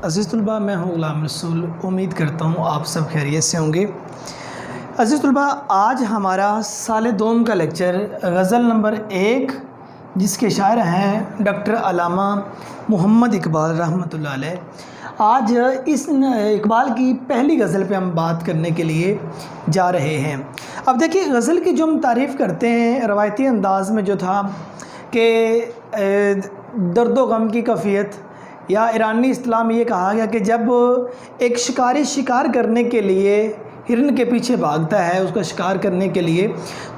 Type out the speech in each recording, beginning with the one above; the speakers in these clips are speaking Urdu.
عزیز طلباء، میں ہوں غلام رسول۔ امید کرتا ہوں آپ سب خیریت سے ہوں گے۔ عزیز طلباء، آج ہمارا سال دوم کا لیکچر غزل نمبر 1 جس کے شاعر ہیں ڈاکٹر علامہ محمد اقبال رحمۃ اللہ علیہ۔ آج اس اقبال کی پہلی غزل پہ ہم بات کرنے کے لیے جا رہے ہیں۔ اب دیکھیے، غزل کی جو ہم تعریف کرتے ہیں روایتی انداز میں جو تھا کہ درد و غم کی کیفیت، یا ایرانی اصطلاح میں یہ کہا گیا کہ جب ایک شکاری شکار کرنے کے لیے ہرن کے پیچھے بھاگتا ہے اس کا شکار کرنے کے لیے،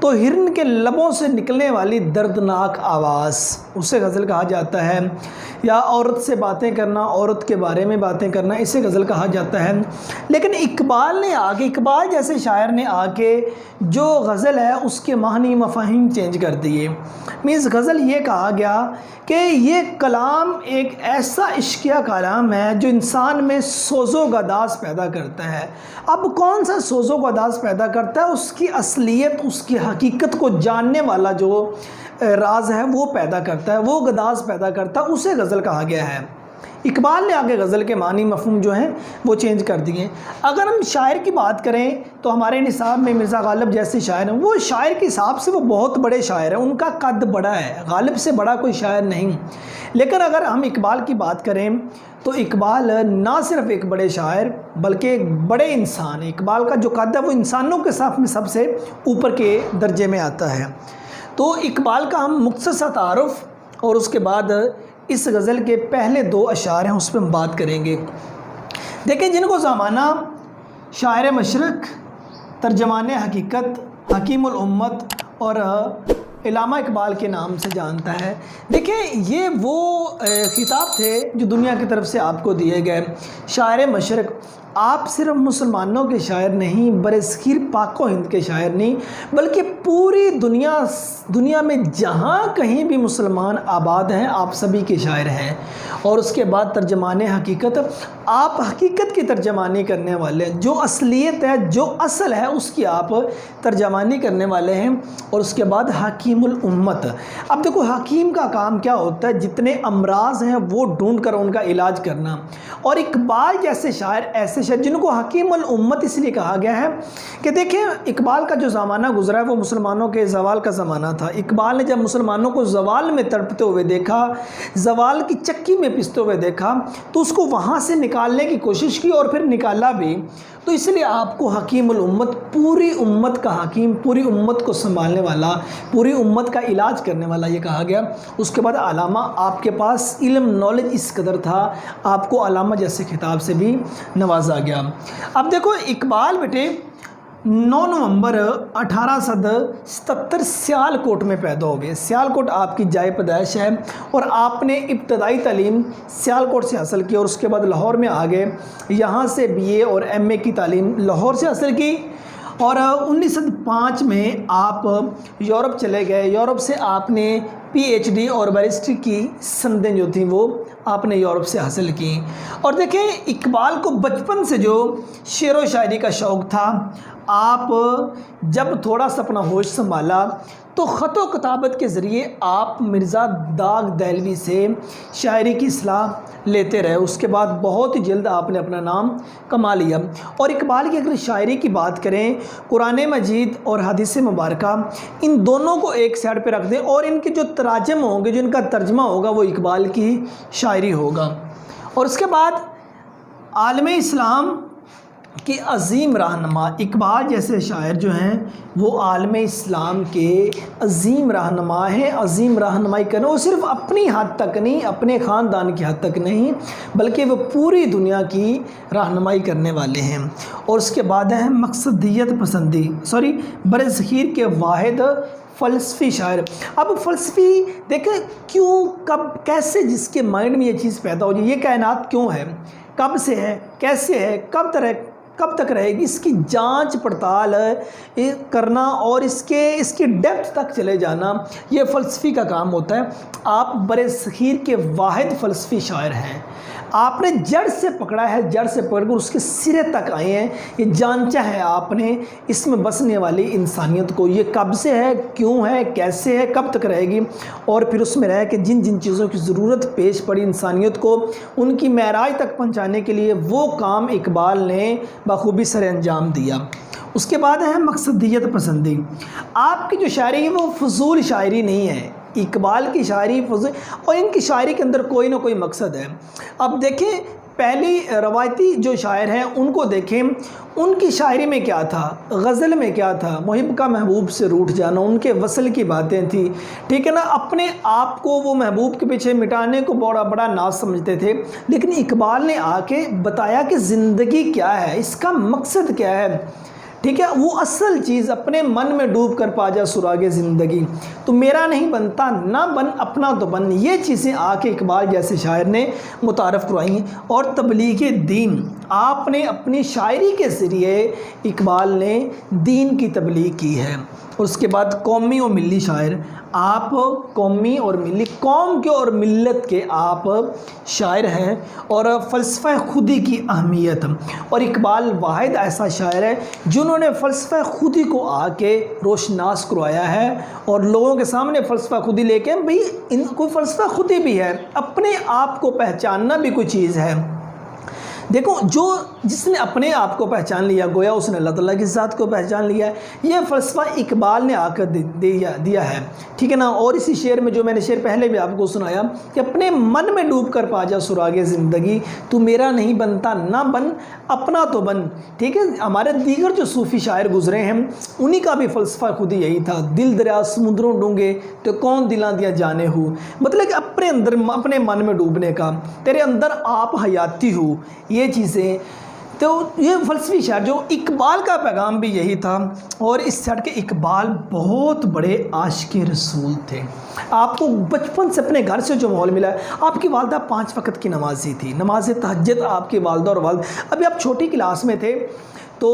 تو ہرن کے لبوں سے نکلنے والی دردناک آواز اسے غزل کہا جاتا ہے۔ یا عورت سے باتیں کرنا، عورت کے بارے میں باتیں کرنا، اسے غزل کہا جاتا ہے۔ لیکن اقبال جیسے شاعر نے آ کے جو غزل ہے اس کے معنی مفاہیم چینج کر دیے۔ مینز غزل یہ کہا گیا کہ یہ کلام ایک ایسا عشقیہ کلام ہے جو انسان میں سوز و گداز پیدا کرتا ہے۔ اب کون سا سوز و گداز پیدا کرتا ہے؟ اس کی اصلیت، اس کی حقیقت کو جاننے والا جو راز ہے وہ پیدا کرتا ہے، وہ گداز پیدا کرتا ہے، اسے غزل کہا گیا ہے۔ اقبال نے آگے غزل کے معنی مفہوم جو ہیں وہ چینج کر دیے۔ اگر ہم شاعر کی بات کریں تو ہمارے نصاب میں مرزا غالب جیسے شاعر ہیں، وہ شاعر کے حساب سے وہ بہت بڑے شاعر ہیں، ان کا قد بڑا ہے، غالب سے بڑا کوئی شاعر نہیں۔ لیکن اگر ہم اقبال کی بات کریں تو اقبال نہ صرف ایک بڑے شاعر بلکہ ایک بڑے انسان ہے۔ اقبال کا جو قد ہے وہ انسانوں کے ساتھ میں سب سے اوپر کے درجے میں آتا ہے۔ تو اقبال کا ہم مختصر سا تعارف اور اس کے بعد اس غزل کے پہلے 2 اشعار ہیں اس پہ ہم بات کریں گے۔ دیکھیں، جن کو زمانہ شاعر مشرق، ترجمان حقیقت، حکیم الامت اور علامہ اقبال کے نام سے جانتا ہے، دیکھیں یہ وہ خطاب تھے جو دنیا کی طرف سے آپ کو دیے گئے۔ شاعر مشرق، آپ صرف مسلمانوں کے شاعر نہیں، برصغیر پاک و ہند کے شاعر نہیں، بلکہ پوری دنیا میں جہاں کہیں بھی مسلمان آباد ہیں آپ سبھی کے شاعر ہیں۔ اور اس کے بعد ترجمان حقیقت، آپ حقیقت کی ترجمانی کرنے والے ہیں، جو اصلیت ہے، جو اصل ہے اس کی آپ ترجمانی کرنے والے ہیں۔ اور اس کے بعد حکیم الامت۔ اب دیکھو، حکیم کا کام کیا ہوتا ہے؟ جتنے امراض ہیں وہ ڈھونڈ کر ان کا علاج کرنا۔ اور اقبال جیسے شاعر ایسے شاعر جن کو حکیم الامت اس لیے کہا گیا ہے کہ دیکھیں، اقبال کا جو زمانہ گزرا ہے وہ مسلمانوں کے زوال کا زمانہ تھا۔ اقبال نے جب مسلمانوں کو زوال میں تڑپتے ہوئے دیکھا، زوال کی چکی میں پستے ہوئے دیکھا، تو اس کو وہاں سے نکالنے کی کوشش کی اور پھر نکالا بھی۔ تو اس لیے آپ کو حکیم الامت، پوری امت کا حکیم، پوری امت کو سنبھالنے والا، پوری امت کا علاج کرنے والا یہ کہا گیا۔ اس کے بعد علامہ، آپ کے پاس علم نالج اس قدر تھا، آپ کو علامہ جیسے خطاب سے بھی نوازا گیا۔ اب دیکھو، اقبال بیٹے 9 نومبر 1877 سیالکوٹ میں پیدا ہو گئے۔ سیالکوٹ آپ کی جائے پیدائش ہے اور آپ نے ابتدائی تعلیم سیالکوٹ سے حاصل کی اور اس کے بعد لاہور میں آ گئے۔ یہاں سے BA اور MA کی تعلیم لاہور سے حاصل کی اور 1905 میں آپ یورپ چلے گئے۔ یورپ سے آپ نے PhD اور بیرسٹری کی سندیں جو تھیں وہ آپ نے یورپ سے حاصل کی۔ اور دیکھیں، اقبال کو بچپن سے جو شعر و شاعری کا شوق تھا، آپ جب تھوڑا سا اپنا ہوش سنبھالا تو خط و کتابت کے ذریعے آپ مرزا داغ دہلوی سے شاعری کی اصلاح لیتے رہے۔ اس کے بعد بہت ہی جلد آپ نے اپنا نام کما لیا۔ اور اقبال کی اگر شاعری کی بات کریں، قرآن مجید اور حدیث مبارکہ، ان دونوں کو ایک سائڈ پہ رکھ دیں اور ان کے جو تراجم ہوں گے، جو ان کا ترجمہ ہوگا، وہ اقبال کی شاعری ہوگا۔ اور اس کے بعد عالم اسلام کی عظیم رہنما، اقبال جیسے شاعر جو ہیں وہ عالم اسلام کے عظیم رہنما ہیں۔ عظیم رہنمائی کرنا، وہ صرف اپنی حد تک نہیں، اپنے خاندان کی حد تک نہیں، بلکہ وہ پوری دنیا کی رہنمائی کرنے والے ہیں۔ اور اس کے بعد ہے مقصدیت پسندی، برصغیر کے واحد فلسفی شاعر۔ اب فلسفی دیکھیں کیوں، کب، کیسے جس کے مائنڈ میں یہ چیز پیدا ہو جائے، یہ کائنات کیوں ہے، کب سے ہے، کیسے ہے، کب تک رہے گی، اس کی جانچ پڑتال کرنا اور اس کی ڈیپتھ تک چلے جانا، یہ فلسفی کا کام ہوتا ہے۔ آپ برصغیر کے واحد فلسفی شاعر ہیں۔ آپ نے جڑ سے پکڑا ہے، جڑ سے پکڑ کر اس کے سرے تک آئے ہیں، یہ جانچا ہے آپ نے اس میں بسنے والی انسانیت کو، یہ کب سے ہے، کیوں ہے، کیسے ہے، کب تک رہے گی، اور پھر اس میں رہ کے جن جن چیزوں کی ضرورت پیش پڑی انسانیت کو ان کی معراج تک پہنچانے کے لیے، وہ کام اقبال نے بخوبی سر انجام دیا۔ اس کے بعد ہے مقصدیت پسندی۔ آپ کی جو شاعری ہے وہ فضول شاعری نہیں ہے، اقبال کی شاعری فضول، اور ان کی شاعری کے اندر کوئی نہ کوئی مقصد ہے۔ اب دیکھیں پہلی روایتی جو شاعر ہیں ان کو دیکھیں، ان کی شاعری میں کیا تھا، غزل میں کیا تھا، محب کا محبوب سے روٹھ جانا، ان کے وصل کی باتیں تھیں، ٹھیک ہے نا، اپنے آپ کو وہ محبوب کے پیچھے مٹانے کو بڑا ناز سمجھتے تھے، لیکن اقبال نے آ کے بتایا کہ زندگی کیا ہے، اس کا مقصد کیا ہے، ٹھیک ہے، وہ اصل چیز اپنے من میں ڈوب کر پا جا سراغ زندگی، تو میرا نہیں بنتا نہ بن اپنا تو بن، یہ چیزیں آ کے اقبال جیسے شاعر نے متعارف کروائی ہیں۔ اور تبلیغ دین، آپ نے اپنی شاعری کے ذریعے اقبال نے دین کی تبلیغ کی ہے۔ اور اس کے بعد قومی و ملی شاعر، آپ قومی اور ملی، قوم کے اور ملت کے آپ شاعر ہیں، اور فلسفہ خودی کی اہمیت، اور اقبال واحد ایسا شاعر ہے جنہوں نے فلسفہ خودی کو آ کے روشناس کروایا ہے، اور لوگوں کے سامنے فلسفہ خودی لے کے بھئی ان کو فلسفہ خودی بھی ہے، اپنے آپ کو پہچاننا بھی کوئی چیز ہے۔ دیکھو جس نے اپنے آپ کو پہچان لیا گویا اس نے اللہ تعالیٰ کی ذات کو پہچان لیا ہے، یہ فلسفہ اقبال نے آ کر دیا ہے، ٹھیک ہے نا۔ اور اسی شعر میں جو میں نے شعر پہلے بھی آپ کو سنایا کہ اپنے من میں ڈوب کر پا جا سراغ زندگی، تو میرا نہیں بنتا نہ بن اپنا تو بن، ٹھیک ہے۔ ہمارے دیگر جو صوفی شاعر گزرے ہیں انہی کا بھی فلسفہ خود یہی تھا، دل دریا سمندروں ڈونگے تو کون دلاں دیا جانے ہو، مطلب کہ اپنے اندر اپنے من میں ڈوبنے کا، تیرے اندر آپ حیاتی ہو، یہ چیزیں۔ تو یہ فلسفی شاعر جو اقبال کا پیغام بھی یہی تھا، اور اس سائڈ کے اقبال بہت بڑے عاشق رسول تھے۔ آپ کو بچپن سے اپنے گھر سے جو ماحول ملا ہے، آپ کی والدہ 5 وقت کی نمازی تھی، نماز تہجد آپ کی والدہ اور والد، ابھی آپ چھوٹی کلاس میں تھے تو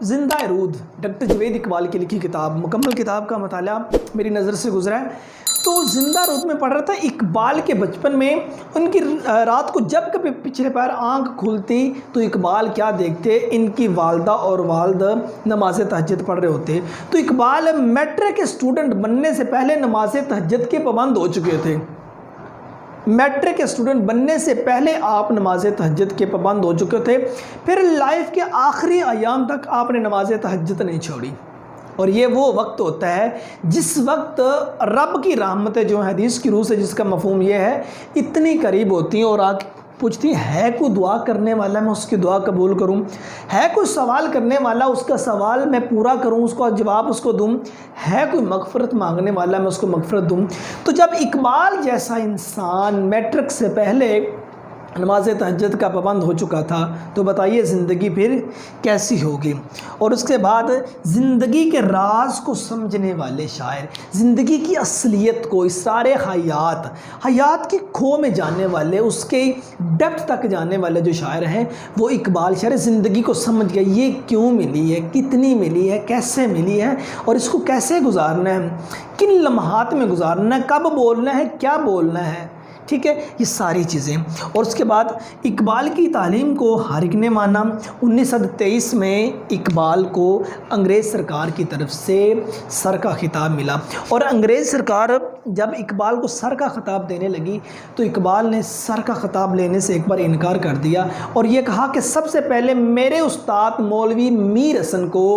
زندہ رود ڈاکٹر جوید اقبال کی لکھی کتاب، مکمل کتاب کا مطالعہ میری نظر سے گزرا ہے، تو زندہ رود میں پڑھ رہا تھا۔ اقبال کے بچپن میں ان کی رات کو جب کبھی پچھلے پیر آنکھ کھلتی تو اقبال کیا دیکھتے، ان کی والدہ اور والد نماز تہجد پڑھ رہے ہوتے، تو اقبال میٹرک کے اسٹوڈنٹ بننے سے پہلے نماز تہجد کے پابند ہو چکے تھے، میٹرک کے اسٹوڈنٹ بننے سے پہلے آپ نماز تہجد کے پابند ہو چکے تھے، پھر لائف کے آخری ایام تک آپ نے نماز تہجد نہیں چھوڑی۔ اور یہ وہ وقت ہوتا ہے جس وقت رب کی رحمتیں جو حدیث کی روح سے جس کا مفہوم یہ ہے اتنی قریب ہوتی ہیں، اور آ کے پوچھتی ہیں ہے کوئی دعا کرنے والا میں اس کی دعا قبول کروں، ہے کوئی سوال کرنے والا اس کا سوال میں پورا کروں، اس کو جواب اس کو دوں، ہے کوئی مغفرت مانگنے والا میں اس کو مغفرت دوں۔ تو جب اقبال جیسا انسان میٹرک سے پہلے نماز تہجد کا پابند ہو چکا تھا تو بتائیے زندگی پھر کیسی ہوگی۔ اور اس کے بعد زندگی کے راز کو سمجھنے والے شاعر، زندگی کی اصلیت کو، اسرار حیات کی کھو میں جاننے والے، اس کے ڈیپتھ تک جاننے والے جو شاعر ہیں وہ اقبال شاعر زندگی کو سمجھ گئے، یہ کیوں ملی ہے، کتنی ملی ہے، کیسے ملی ہے، اور اس کو کیسے گزارنا ہے، کن لمحات میں گزارنا ہے، کب بولنا ہے، کیا بولنا ہے، ٹھیک ہے، یہ ساری چیزیں۔ اور اس کے بعد اقبال کی تعلیم کو ہر ایک نے مانا۔ 1923 میں اقبال کو انگریز سرکار کی طرف سے سر کا خطاب ملا، اور انگریز سرکار جب اقبال کو سر کا خطاب دینے لگی تو اقبال نے سر کا خطاب لینے سے ایک بار انکار کر دیا، اور یہ کہا کہ سب سے پہلے میرے استاد مولوی میر حسن کو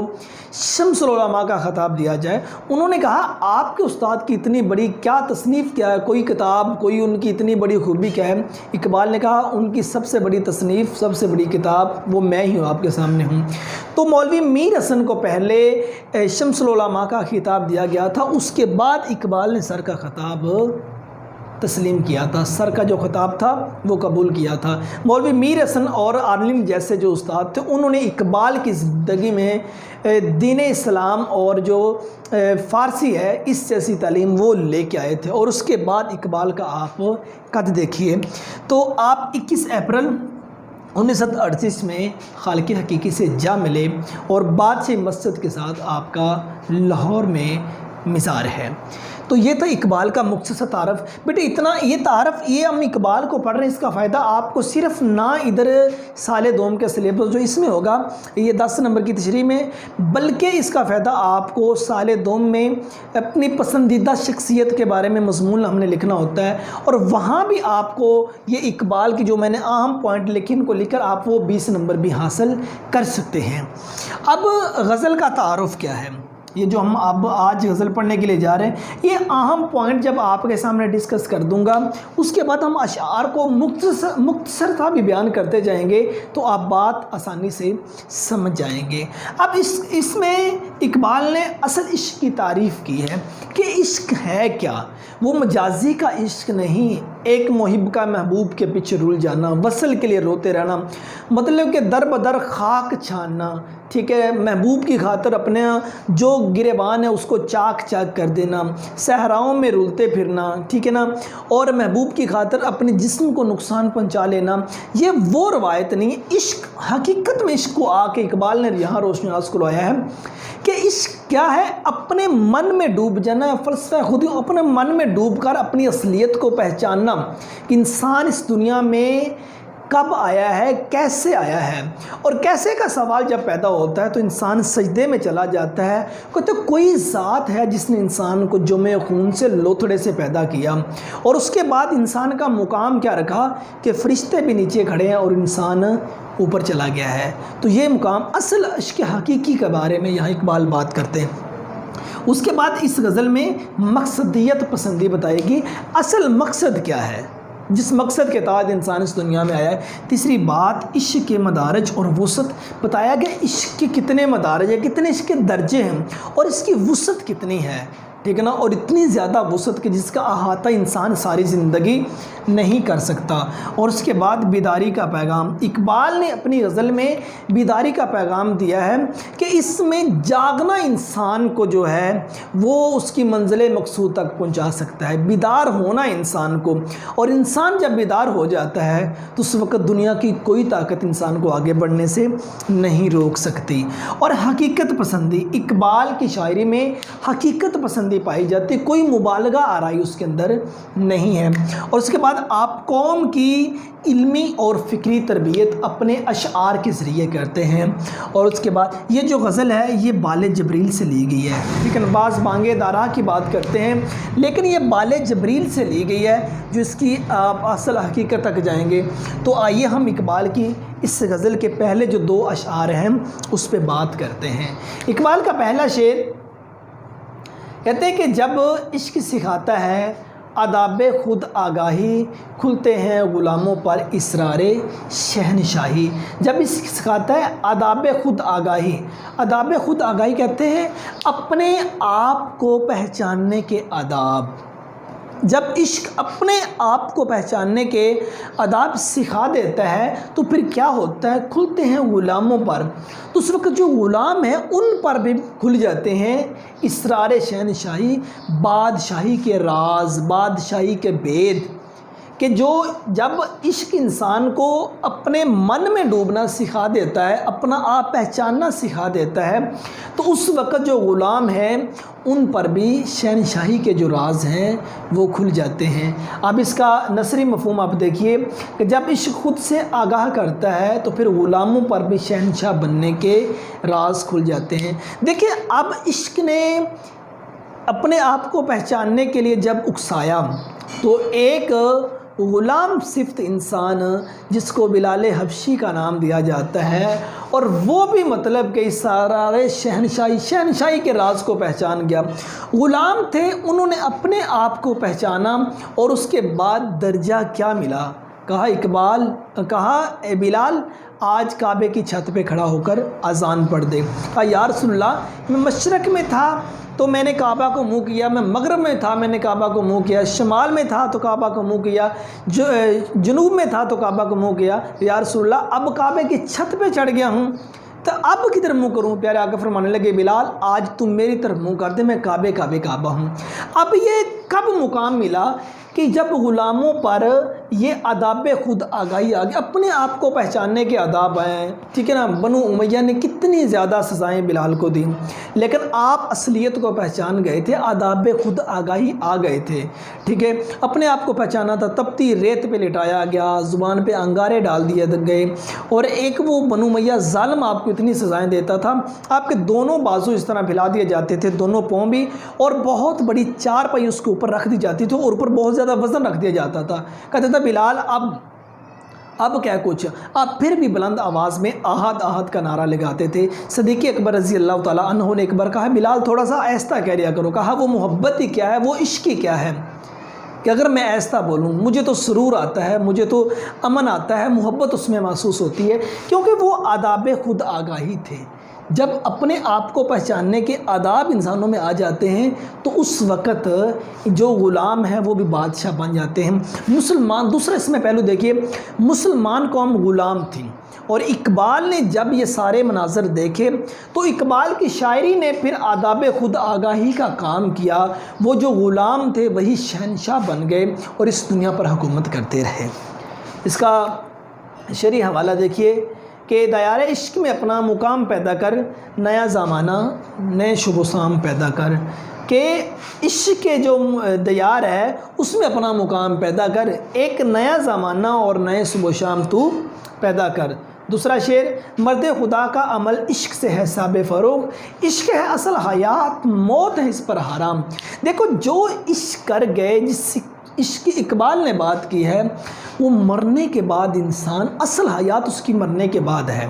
شمس العلماء کا خطاب دیا جائے۔ انہوں نے کہا آپ کے استاد کی اتنی بڑی کیا تصنیف کیا ہے، کوئی کتاب، کوئی ان کی اتنی بڑی خوبی کیا ہے؟ اقبال نے کہا ان کی سب سے بڑی تصنیف، سب سے بڑی کتاب وہ میں ہی ہوں، آپ کے سامنے ہوں۔ تو مولوی میر حسن کو پہلے شمس العلماء کا خطاب دیا گیا تھا، اس کے بعد اقبال نے سر کا خطاب تسلیم کیا تھا، سر کا جو خطاب تھا وہ قبول کیا تھا۔ مولوی میر حسن اور عالم جیسے جو استاد تھے انہوں نے اقبال کی زندگی میں دین اسلام اور جو فارسی ہے اس جیسی تعلیم وہ لے کے آئے تھے۔ اور اس کے بعد اقبال کا آپ قد دیکھیے تو آپ 21 اپریل 1938 میں خالق حقیقی سے جا ملے، اور بادشاہ مسجد کے ساتھ آپ کا لاہور میں مزار ہے۔ تو یہ تھا اقبال کا مختصر تعارف. بیٹے اتنا یہ تعارف, یہ ہم اقبال کو پڑھ رہے ہیں, اس کا فائدہ آپ کو صرف نہ ادھر سال دوم کے سلیبس جو اس میں ہوگا یہ 10 نمبر کی تشریح میں, بلکہ اس کا فائدہ آپ کو سال دوم میں اپنی پسندیدہ شخصیت کے بارے میں مضمون ہم نے لکھنا ہوتا ہے, اور وہاں بھی آپ کو یہ اقبال کی جو میں نے اہم پوائنٹ لکھے ان کو لکھ کر آپ وہ 20 نمبر بھی حاصل کر سکتے ہیں. اب غزل کا تعارف کیا ہے, یہ جو ہم اب آج غزل پڑھنے کے لیے جا رہے ہیں, یہ اہم پوائنٹ جب آپ کے سامنے ڈسکس کر دوں گا, اس کے بعد ہم اشعار کو مختصر تھا بھی بیان کرتے جائیں گے تو آپ بات آسانی سے سمجھ جائیں گے. اب اس میں اقبال نے اصل عشق کی تعریف کی ہے کہ عشق ہے کیا. وہ مجازی کا عشق نہیں, ایک محب کا محبوب کے پیچھے رول جانا, وصل کے لیے روتے رہنا, مطلب کہ در بدر خاک چھاننا, ٹھیک ہے, محبوب کی خاطر اپنے جو گریبان ہے اس کو چاک چاک کر دینا, صحراؤں میں رولتے پھرنا, ٹھیک ہے نا, اور محبوب کی خاطر اپنے جسم کو نقصان پہنچا لینا, یہ وہ روایت نہیں ہے. عشق حقیقت میں عشق کو آ کے اقبال نے یہاں روشنی آس کو لایا ہے کہ عشق کیا ہے, اپنے من میں ڈوب جانا, فلسفہ خود ہی اپنے من میں ڈوب کر اپنی اصلیت کو پہچاننا کہ انسان اس دنیا میں کب آیا ہے, کیسے آیا ہے. اور کیسے کا سوال جب پیدا ہوتا ہے تو انسان سجدے میں چلا جاتا ہے, کہتے کوئی ذات ہے جس نے انسان کو جمع خون سے لوتھڑے سے پیدا کیا, اور اس کے بعد انسان کا مقام کیا رکھا کہ فرشتے بھی نیچے کھڑے ہیں اور انسان اوپر چلا گیا ہے. تو یہ مقام اصل عشق حقیقی کے بارے میں یہاں اقبال بات کرتے ہیں. اس کے بعد اس غزل میں مقصدیت پسندی بتائے گی, اصل مقصد کیا ہے, جس مقصد کے تحت انسان اس دنیا میں آیا ہے. تیسری بات عشق کے مدارج اور وسعت بتایا گیا, عشق کے کتنے مدارج ہیں, کتنے عشق کے درجے ہیں اور اس کی وسعت کتنی ہے, ٹھیک ہے نا, اور اتنی زیادہ وسعت کہ جس کا احاطہ انسان ساری زندگی نہیں کر سکتا. اور اس کے بعد بیداری کا پیغام, اقبال نے اپنی غزل میں بیداری کا پیغام دیا ہے کہ اس میں جاگنا انسان کو جو ہے وہ اس کی منزل مقصود تک پہنچا سکتا ہے, بیدار ہونا انسان کو. اور انسان جب بیدار ہو جاتا ہے تو اس وقت دنیا کی کوئی طاقت انسان کو آگے بڑھنے سے نہیں روک سکتی. اور حقیقت پسندی, اقبال کی شاعری میں حقیقت پسندی پائی جاتی, کوئی مبالغہ آرائی اس کے اندر نہیں ہے. اور اس کے بعد آپ قوم کی علمی اور فکری تربیت اپنے اشعار کے ذریعے کرتے ہیں. اور اس کے بعد یہ جو غزل ہے یہ بال جبریل سے لی گئی ہے, لیکن بعض بانگ دارا کی بات کرتے ہیں, لیکن یہ بال جبریل سے لی گئی ہے جو اس کی آپ اصل حقیقت تک جائیں گے. تو آئیے ہم اقبال کی اس غزل کے پہلے جو 2 اشعار ہیں اس پہ بات کرتے ہیں. اقبال کا پہلا شعر کہتے ہیں کہ جب عشق سکھاتا ہے آداب خود آگاہی, کھلتے ہیں غلاموں پر اسرار شہنشاہی. جب عشق سکھاتا ہے آداب خود آگاہی, آداب خود آگاہی کہتے ہیں اپنے آپ کو پہچاننے کے آداب. جب عشق اپنے آپ کو پہچاننے کے آداب سکھا دیتا ہے تو پھر کیا ہوتا ہے, کھلتے ہیں غلاموں پر, تو اس وقت جو غلام ہیں ان پر بھی کھل جاتے ہیں اسرار شہنشاہی, بادشاہی کے راز, بادشاہی کے بید. کہ جو جب عشق انسان کو اپنے من میں ڈوبنا سکھا دیتا ہے, اپنا آپ پہچاننا سکھا دیتا ہے, تو اس وقت جو غلام ہیں ان پر بھی شہنشاہی کے جو راز ہیں وہ کھل جاتے ہیں. اب اس کا نثری مفہوم آپ دیکھیے کہ جب عشق خود سے آگاہ کرتا ہے تو پھر غلاموں پر بھی شہنشاہ بننے کے راز کھل جاتے ہیں. دیکھیے اب عشق نے اپنے آپ کو پہچاننے کے لیے جب اکسایا تو ایک غلام صفت انسان جس کو بلال حبشی کا نام دیا جاتا ہے, اور وہ بھی مطلب کہ اسرار شہنشاہی کے راز کو پہچان گیا. غلام تھے, انہوں نے اپنے آپ کو پہچانا اور اس کے بعد درجہ کیا ملا, کہا اقبال, کہا اے بلال آج کعبے کی چھت پہ کھڑا ہو کر اذان پڑھ دے. کہا یا رسول اللہ میں مشرق میں تھا تو میں نے کعبہ کو منہ کیا, میں مغرب میں تھا میں نے کعبہ کو منہ کیا, شمال میں تھا تو کعبہ کو منہ کیا, جنوب میں تھا تو کعبہ کو منہ کیا. یا رسول اللہ اب کعبے کی چھت پہ چڑھ گیا ہوں تو اب کدھر منہ کروں. پیارے آقا فرمانے لگے بلال آج تم میری طرف منہ کر دے, میں کعبہ ہوں. اب یہ کب مقام ملا کہ جب غلاموں پر یہ آداب خود آگاہی آ گئی، اپنے آپ کو پہچاننے کے آداب آئے، ٹھیک ہے نا۔ بنو امیہ نے کتنی زیادہ سزائیں بلال کو دیں، لیکن آپ اصلیت کو پہچان گئے تھے، آداب خود آگاہی آ گئے تھے، ٹھیک ہے۔ اپنے آپ کو پہچانا تھا، تپتی ریت پہ لٹایا گیا، زبان پہ انگارے ڈال دیے گئے، اور ایک وہ بنو امیہ ظالم آپ کو اتنی سزائیں دیتا تھا، آپ کے دونوں بازو اس طرح پھیلا دیے جاتے تھے، دونوں پاؤں بھی، اور بہت بڑی چارپائی اس کے اوپر رکھ دی جاتی تھی، اور اوپر بہت زیادہ وزن رکھ دیا جاتا تھا۔ کہتا تھا بلال اب کیا کچھ، آپ پھر بھی بلند آواز میں آہد آہد کا نعرہ لگاتے تھے۔ صدیق اکبر رضی اللہ تعالیٰ عنہ نے ایک بار کہا بلال تھوڑا سا آہستہ کہہ لیا کرو، کہا وہ محبت ہی کیا ہے، وہ عشق ہی کیا ہے کہ اگر میں آہستہ بولوں مجھے تو سرور آتا ہے، مجھے تو امن آتا ہے، محبت اس میں محسوس ہوتی ہے، کیونکہ وہ آداب خود آگاہی تھے۔ جب اپنے آپ کو پہچاننے کے آداب انسانوں میں آ جاتے ہیں تو اس وقت جو غلام ہیں وہ بھی بادشاہ بن جاتے ہیں۔ مسلمان، دوسرا اس میں پہلو دیکھیے، مسلمان قوم غلام تھی، اور اقبال نے جب یہ سارے مناظر دیکھے تو اقبال کی شاعری نے پھر آداب خود آگاہی کا کام کیا، وہ جو غلام تھے وہی شہنشاہ بن گئے اور اس دنیا پر حکومت کرتے رہے۔ اس کا شرعی حوالہ دیکھیے کہ دیار عشق میں اپنا مقام پیدا کر، نیا زمانہ نئے شب و شام پیدا کر، کہ عشق کے جو دیار ہے اس میں اپنا مقام پیدا کر، ایک نیا زمانہ اور نئے صبح و شام تو پیدا کر۔ دوسرا شعر، مرد خدا کا عمل عشق سے ہے ساب فروغ، عشق ہے اصل حیات، موت ہے اس پر حرام۔ دیکھو جو عشق کر گئے، جس عشق کی اقبال نے بات کی ہے، وہ مرنے کے بعد انسان، اصل حیات اس کی مرنے کے بعد ہے،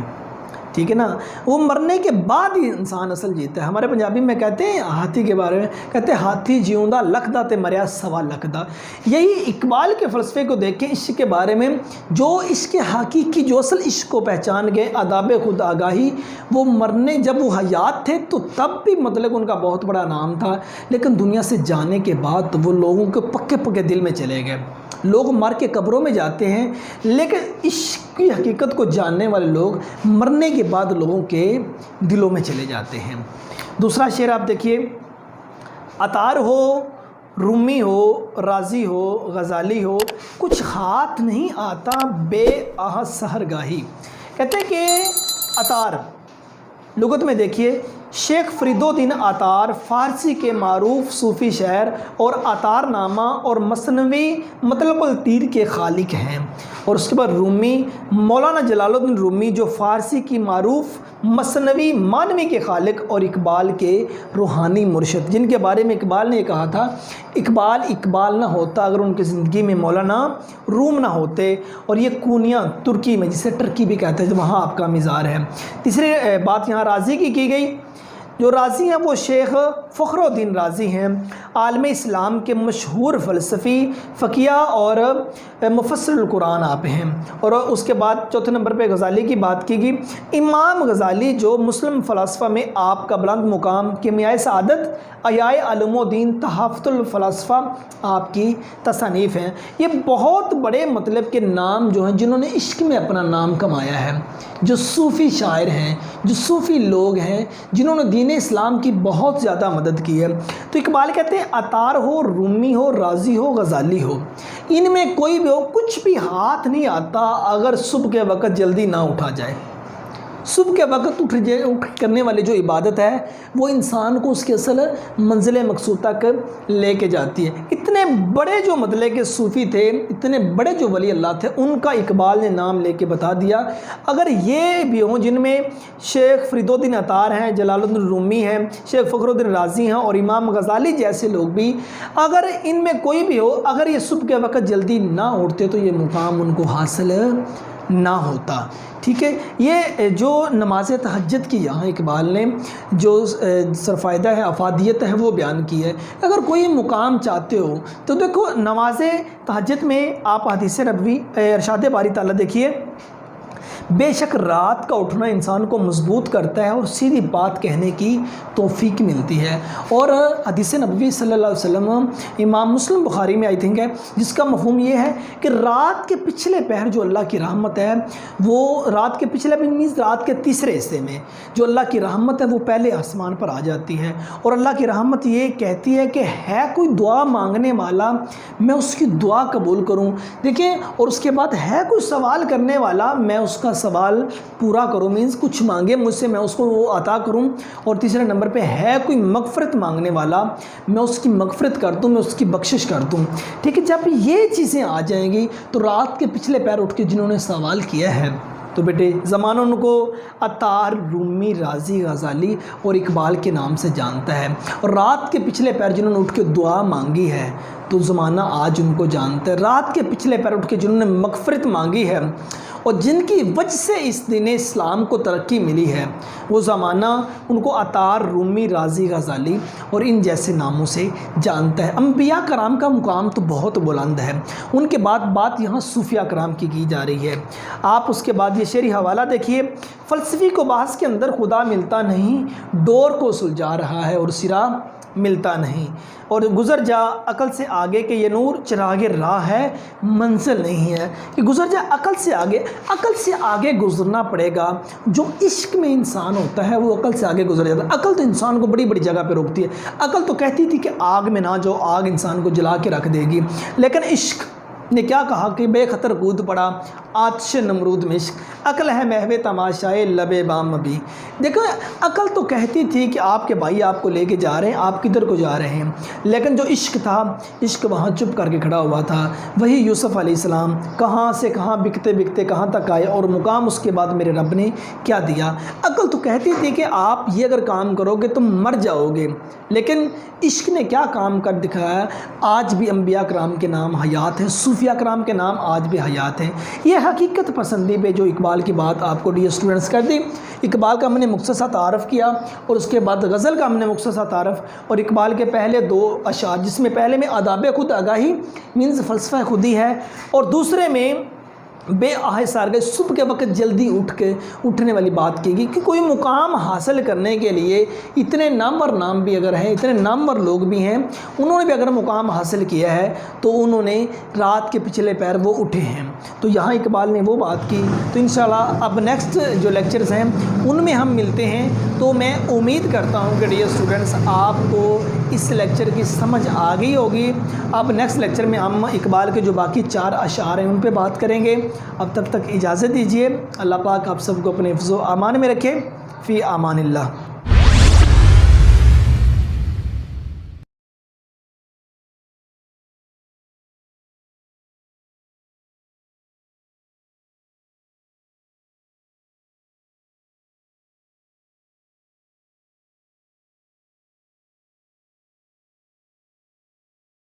ٹھیک ہے نا، وہ مرنے کے بعد ہی انسان اصل جیتا ہے۔ ہمارے پنجابی میں کہتے ہیں ہاتھی کے بارے میں، کہتے ہیں ہاتھی جیوندا لکھدا تے مریا سوا لکھدا۔ یہی اقبال کے فلسفے کو دیکھیں عشق کے بارے میں، جو عشق حقیقی، جو اصل عشق کو پہچان گئے، آداب خود آگاہی، وہ مرنے جب وہ حیات تھے تو تب بھی مطلب ان کا بہت بڑا نام تھا، لیکن دنیا سے جانے کے بعد وہ لوگوں کے پکے پکے دل میں چلے گئے۔ لوگ مر کے قبروں میں جاتے ہیں، لیکن عشق کی حقیقت کو جاننے والے لوگ مرنے کے بعد لوگوں کے دلوں میں چلے جاتے ہیں۔ دوسرا شعر آپ دیکھیے، عطار ہو، رومی ہو، رازی ہو، غزالی ہو، کچھ ہاتھ نہیں آتا بے آہ سحرگاہی۔ کہتے ہیں کہ عطار لغت میں دیکھیے، شیخ فرید الدین عطار فارسی کے معروف صوفی شاعر اور عطار نامہ اور مثنوی مطلق التیر کے خالق ہیں، اور اس کے بعد رومی، مولانا جلال الدین رومی جو فارسی کی معروف مثنوی مانوی کے خالق اور اقبال کے روحانی مرشد، جن کے بارے میں اقبال نے یہ کہا تھا اقبال نہ ہوتا اگر ان کی زندگی میں مولانا روم نہ ہوتے، اور یہ کونیاں ترکی میں، جسے ٹرکی بھی کہتے ہیں، وہاں آپ کا مزار ہے۔ تیسری بات یہاں رازی کی گئی، جو رازی ہیں وہ شیخ فخر الدین رازی ہیں، عالم اسلام کے مشہور فلسفی، فقیہ اور مفسر القرآن آپ ہیں۔ اور اس کے بعد چوتھے نمبر پہ غزالی کی بات کی گئی، امام غزالی جو مسلم فلاسفہ میں آپ کا بلند مقام، کیمیائے سعادت، احیاء علوم و دین، تحفۃ الفلاسفہ آپ کی تصانیف ہیں۔ یہ بہت بڑے مطلب کے نام جو ہیں جنہوں نے عشق میں اپنا نام کمایا ہے، جو صوفی شاعر ہیں، جو صوفی لوگ ہیں، جنہوں نے دین اسلام کی بہت زیادہ مدد کی ہے۔ تو اقبال کہتے ہیں عطار ہو، رومی ہو، رازی ہو، غزالی ہو، ان میں کوئی بھی ہو، کچھ بھی ہاتھ نہیں آتا اگر صبح کے وقت جلدی نہ اٹھا جائے۔ صبح کے وقت اٹھ کرنے والی جو عبادت ہے وہ انسان کو اس کے اصل منزل مقصود تک لے کے جاتی ہے۔ اتنے بڑے جو مطلب کے صوفی تھے، اتنے بڑے جو ولی اللہ تھے، ان کا اقبال نے نام لے کے بتا دیا۔ اگر یہ بھی ہوں جن میں شیخ فرید الدین عطار ہیں، جلال الدین رومی ہیں، شیخ فخر الدین رازی ہیں اور امام غزالی جیسے لوگ بھی، اگر ان میں کوئی بھی ہو، اگر یہ صبح کے وقت جلدی نہ اٹھتے تو یہ مقام ان کو حاصل نہ ہوتا، ٹھیک ہے۔ یہ جو نماز تہجد کی یہاں اقبال نے جو سرفائدہ ہے، افادیت ہے، وہ بیان کی ہے۔ اگر کوئی مقام چاہتے ہو تو دیکھو نماز تہجد میں آپ حدیث نبوی ارشاد باری تعالیٰ دیکھیے، بے شک رات کا اٹھنا انسان کو مضبوط کرتا ہے اور سیدھی بات کہنے کی توفیق ملتی ہے۔ اور حدیث نبوی صلی اللہ علیہ وسلم امام مسلم بخاری میں آئی تھنک ہے، جس کا مفہوم یہ ہے کہ رات کے پچھلے پہر جو اللہ کی رحمت ہے، وہ رات کے پچھلے مینز رات کے تیسرے حصے میں جو اللہ کی رحمت ہے وہ پہلے آسمان پر آ جاتی ہے، اور اللہ کی رحمت یہ کہتی ہے کہ ہے کوئی دعا مانگنے والا میں اس کی دعا قبول کروں۔ دیکھیں، اور اس کے بعد ہے کوئی سوال کرنے والا میں اس کا سوال پورا کروں، مینز کچھ مانگے مجھ سے میں اس کو وہ عطا کروں، اور تیسرے نمبر پہ ہے کوئی مغفرت مانگنے والا میں اس کی مغفرت کر دوں، میں اس کی بخشش کر دوں۔ ٹھیک ہے، جب یہ چیزیں آ جائیں گی تو رات کے پچھلے پیر اٹھ کے جنہوں نے سوال کیا ہے تو بیٹے زمانہ ان کو عطار، رومی، رازی، غزالی اور اقبال کے نام سے جانتا ہے، اور رات کے پچھلے پیر جنہوں نے اٹھ کے دعا مانگی ہے تو زمانہ آج ان کو جانتا ہے۔ رات کے پچھلے پیر اٹھ کے جنہوں نے مغفرت مانگی ہے اور جن کی وجہ سے اس دین اسلام کو ترقی ملی ہے وہ زمانہ ان کو عطار، رومی، رازی، غزالی اور ان جیسے ناموں سے جانتا ہے۔ انبیاء کرام کا مقام تو بہت بلند ہے، ان کے بعد بات یہاں صوفیاء کرام کی جا رہی ہے۔ آپ اس کے بعد یہ شعری حوالہ دیکھیے، فلسفی کو بحث کے اندر خدا ملتا نہیں، ڈور کو سلجھا رہا ہے اور سرا ملتا نہیں، اور گزر جا عقل سے آگے کہ یہ نور چراغ راہ ہے منزل نہیں ہے، کہ گزر جا عقل سے آگے گزرنا پڑے گا۔ جو عشق میں انسان ہوتا ہے وہ عقل سے آگے گزر جاتا ہے۔ عقل تو انسان کو بڑی بڑی جگہ پہ روکتی ہے، عقل تو کہتی تھی کہ آگ میں نہ جو آگ انسان کو جلا کے رکھ دے گی، لیکن عشق نے کیا کہا کہ بے خطر کود پڑا آتش نمرود میں عشق، عقل ہے محو تماشائے لب بام ابھی۔ دیکھو، عقل تو کہتی تھی کہ آپ کے بھائی آپ کو لے کے جا رہے ہیں، آپ کدھر کو جا رہے ہیں، لیکن جو عشق تھا، عشق وہاں چپ کر کے کھڑا ہوا تھا۔ وہی یوسف علیہ السلام کہاں سے کہاں بکتے بکتے کہاں تک آئے، اور مقام اس کے بعد میرے رب نے کیا دیا۔ عقل تو کہتی تھی کہ آپ یہ اگر کام کرو گے تم مر جاؤ گے، لیکن عشق نے کیا کام کر دکھایا۔ آج بھی انبیاء کرام کے نام حیات ہیں، صوفیاء کرام کے نام آج بھی حیات ہیں۔ یہ حقیقت پسندی پہ جو اقبال کی بات آپ کو ڈیئر اسٹوڈنٹس کر دی، اقبال کا ہم نے مختصر تعارف کیا، اور اس کے بعد غزل کا ہم نے مختصر تعارف، اور اقبال کے پہلے دو اشعار جس میں پہلے میں آداب خود آگاہی مینز فلسفہ خودی ہے، اور دوسرے میں بے آہ سارگے صبح کے وقت جلدی اٹھنے والی بات کی گئی کہ کوئی مقام حاصل کرنے کے لیے اتنے نامور نام بھی اگر ہیں، اتنے نامور لوگ بھی ہیں، انہوں نے بھی اگر مقام حاصل کیا ہے تو انہوں نے رات کے پچھلے پیر وہ اٹھے ہیں۔ تو یہاں اقبال نے وہ بات کی۔ تو انشاءاللہ اب نیکسٹ جو لیکچرز ہیں ان میں ہم ملتے ہیں۔ تو میں امید کرتا ہوں کہ ڈیئر اسٹوڈنٹس آپ کو اس لیکچر کی سمجھ آ گئی ہوگی۔ اب نیکسٹ لیکچر میں ہم اقبال کے جو باقی 4 اشعار ہیں ان پہ بات کریں گے۔ اب تب تک اجازت دیجیے، اللہ پاک آپ سب کو اپنے حفظ و امان میں رکھے، فی امان اللہ۔